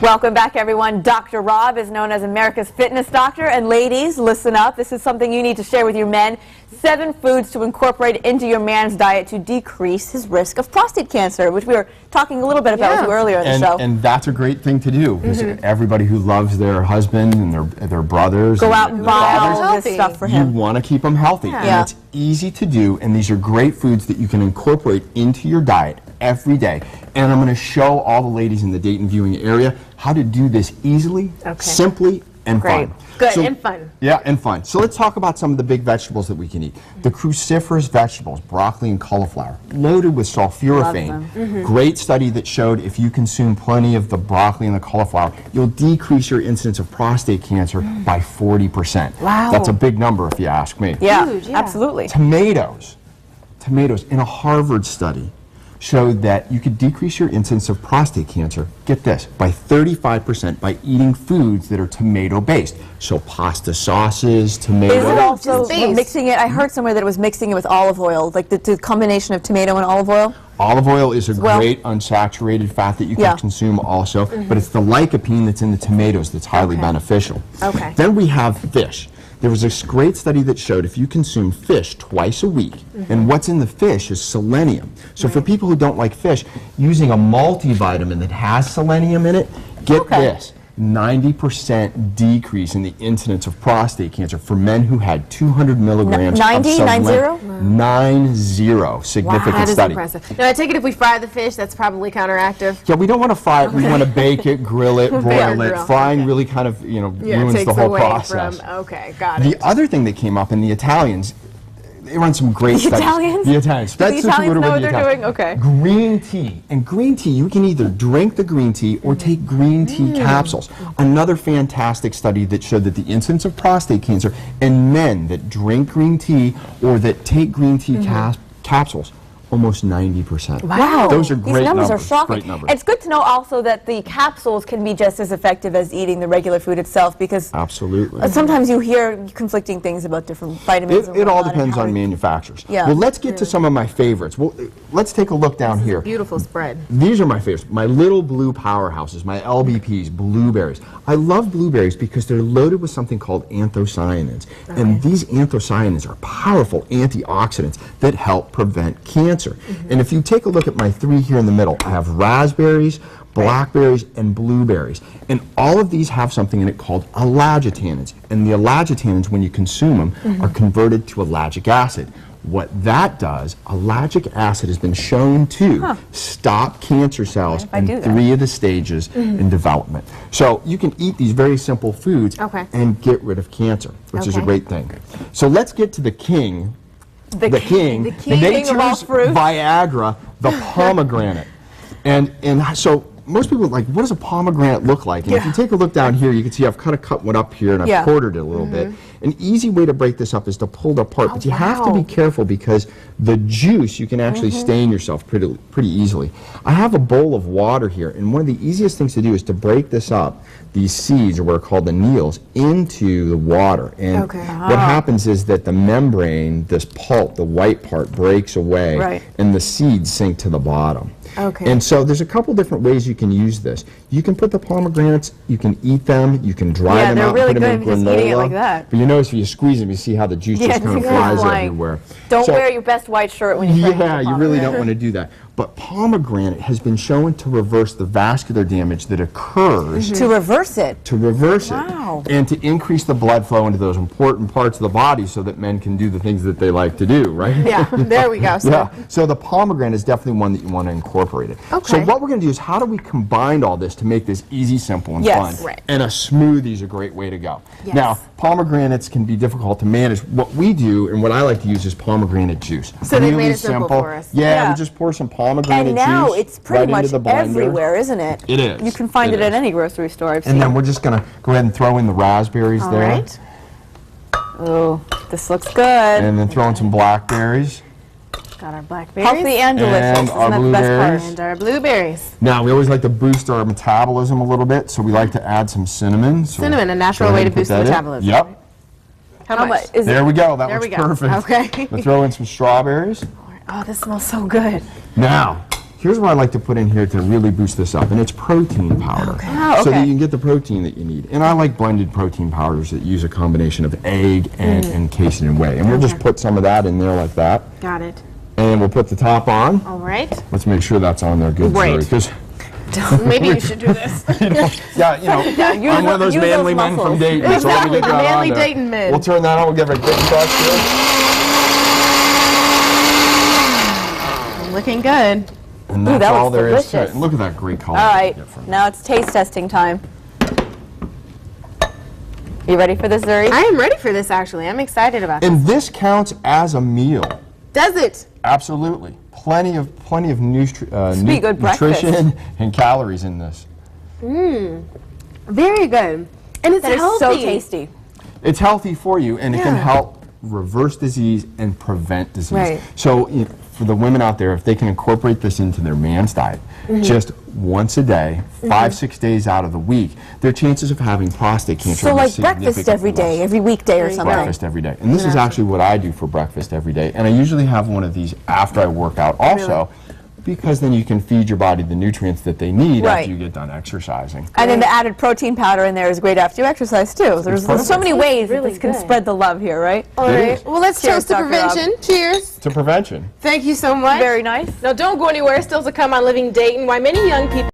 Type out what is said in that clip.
Welcome back, everyone. Dr. Rob is known as America's fitness doctor. And ladies, listen up. This is something you need to share with your men. 7 foods to incorporate into your man's diet to decrease his risk of prostate cancer, which we were talking a little bit about with you earlier in the show. And that's a great thing to do, because everybody who loves their husband and their brothers go out and buy all this stuff for him. You want to keep them healthy. And it's easy to do, and these are great foods that you can incorporate into your diet every day. And I'm going to show all the ladies in the Dayton viewing area how to do this easily, simply, and fun. Good, and fun. Yeah, and fun. So let's talk about some of the big vegetables that we can eat. The cruciferous vegetables, broccoli and cauliflower, loaded with sulforaphane. Great study that showed if you consume plenty of the broccoli and the cauliflower, you'll decrease your incidence of prostate cancer by 40%. Wow. That's a big number if you ask me. Yeah, huge, absolutely. Tomatoes in a Harvard study showed that you could decrease your incidence of prostate cancer, get this, by 35% by eating foods that are tomato-based. So pasta sauces, tomatoes. Is it also mixing it? I heard somewhere that it was mixing it with olive oil, like the combination of tomato and olive oil. Olive oil is a great unsaturated fat that you can consume also, but it's the lycopene that's in the tomatoes that's highly beneficial. Then we have fish. There was this great study that showed if you consume fish twice a week, and what's in the fish is selenium. So for people who don't like fish, using a multivitamin that has selenium in it, get this, 90% decrease in the incidence of prostate cancer for men who had 200 milligrams of selenium. 90? Significant study. That is impressive. Now, I take it if we fry the fish, that's probably counteractive? Yeah, we don't want to fry it. We want to bake it, grill it, broil it. Frying really kind of, ruins the whole process. Got it. The other thing that came up in the Italians, they run some great studies. Italians? The Italians. The Italians know what they're doing? Okay. Green tea. And green tea, you can either drink the green tea or take green tea capsules. Another fantastic study that showed that the incidence of prostate cancer in men that drink green tea or that take green tea capsules, almost 90%. Wow. Those are great These numbers. numbers. Are shocking. Great numbers. It's good to know also that the capsules can be just as effective as eating the regular food itself, because sometimes you hear conflicting things about different vitamins. It all depends on manufacturers. Well, let's get to some of my favorites. Well, let's take a look down here. Beautiful spread. These are my favorites. My little blue powerhouses, my LBPs, blueberries. I love blueberries because they're loaded with something called anthocyanins. And these anthocyanins are powerful antioxidants that help prevent cancer. And if you take a look at my 3 here in the middle, I have raspberries, blackberries, and blueberries. And all of these have something in it called allagitannins. And the allagitannins, when you consume them, are converted to ellagic acid. What that does, ellagic acid has been shown to stop cancer cells in 3 of the stages in development. So you can eat these very simple foods and get rid of cancer, which is a great thing. So let's get to the king. The king nature's Viagra, the pomegranate. And so most people are like, what does a pomegranate look like? And if you take a look down here, you can see I've kind of cut one up here and I've quartered it a little bit. An easy way to break this up is to pull it apart, but you have to be careful because the juice you can actually stain yourself pretty easily. I have a bowl of water here, and one of the easiest things to do is to break this up, these seeds, or what are called the needles, into the water. And what happens is that the membrane, this pulp, the white part, breaks away, and the seeds sink to the bottom. And so there's a couple different ways you can use this. You can put the pomegranates, you can eat them, you can dry them out, put them in granola. But you notice if you squeeze them, you see how the juice just kind of flies everywhere. Don't wear your best white shirt when you're you really don't want to do that. But pomegranate has been shown to reverse the vascular damage that occurs. To reverse it? To reverse it. And to increase the blood flow into those important parts of the body so that men can do the things that they like to do, right? There we go. So the pomegranate is definitely one that you want to incorporate it. So what we're going to do is how do we combine all this to make this easy, simple, and fun? And a smoothie is a great way to go. Now, pomegranates can be difficult to manage. What we do, and what I like to use, is pomegranate juice. So they made it simple for us. We just pour some pomegranate and now juice it's pretty much into the blender. Everywhere, isn't it? It is. You can find it at any grocery store I've seen. And then we're just going to go ahead and throw in the raspberries there. Oh, this looks good. And then throw in some blackberries. Got our blackberries. Healthy and delicious. And our Isn't that the best part? And our blueberries. Now, we always like to boost our metabolism a little bit, so we like to add some cinnamon. So cinnamon, a natural way to boost the metabolism. Yep. How much? There we go. That looks perfect. Okay. We'll throw in some strawberries. Oh, this smells so good. Now, Here's what I like to put in here to really boost this up, and it's protein powder. Oh, So that okay. you can get the protein that you need. And I like blended protein powders that use a combination of egg and casein and whey. And we'll just put some of that in there like that. Got it. And we'll put the top on. All right. Let's make sure that's on there good. Great. Zuri, 'cause Maybe you should do this. yeah, you know, use I'm one of those use those manly men from muscles. Dayton, so let Exactly, me get the that manly on there. Dayton men. We'll turn that on. We'll give it a quick touch here. Looking good. And that's that all looks there is to delicious. it. Look at that great color. All right, you get from it. now it's taste testing time. You ready for this, Zuri? I am ready for this, actually. I'm excited about this. And this counts as a meal. Does it? Absolutely. Plenty of Be good breakfast. nutrition and calories in this. Very good. And it's That is healthy. so tasty. It's healthy for you, and it can Yeah. help reverse disease and prevent disease. Right. So for the women out there, if they can incorporate this into their man's diet, just once a day, 5-6 days out of the week, their chances of having prostate cancer So are like breakfast significantly every day, less. every weekday or something. Breakfast every day. And this is actually what I do for breakfast every day. And I usually have one of these after I work out also, because then you can feed your body the nutrients that they need Right. after you get done exercising. And then the added protein powder in there is great after you exercise too. There's so perfect. many ways that Really this can good. spread the love here, right? All It right. is. Well, let's Cheers, toast to Dr. Rob. prevention. Cheers. To prevention. Thank you so much. Very nice. Now, don't go anywhere. Still to come on Living Dayton. Why many young people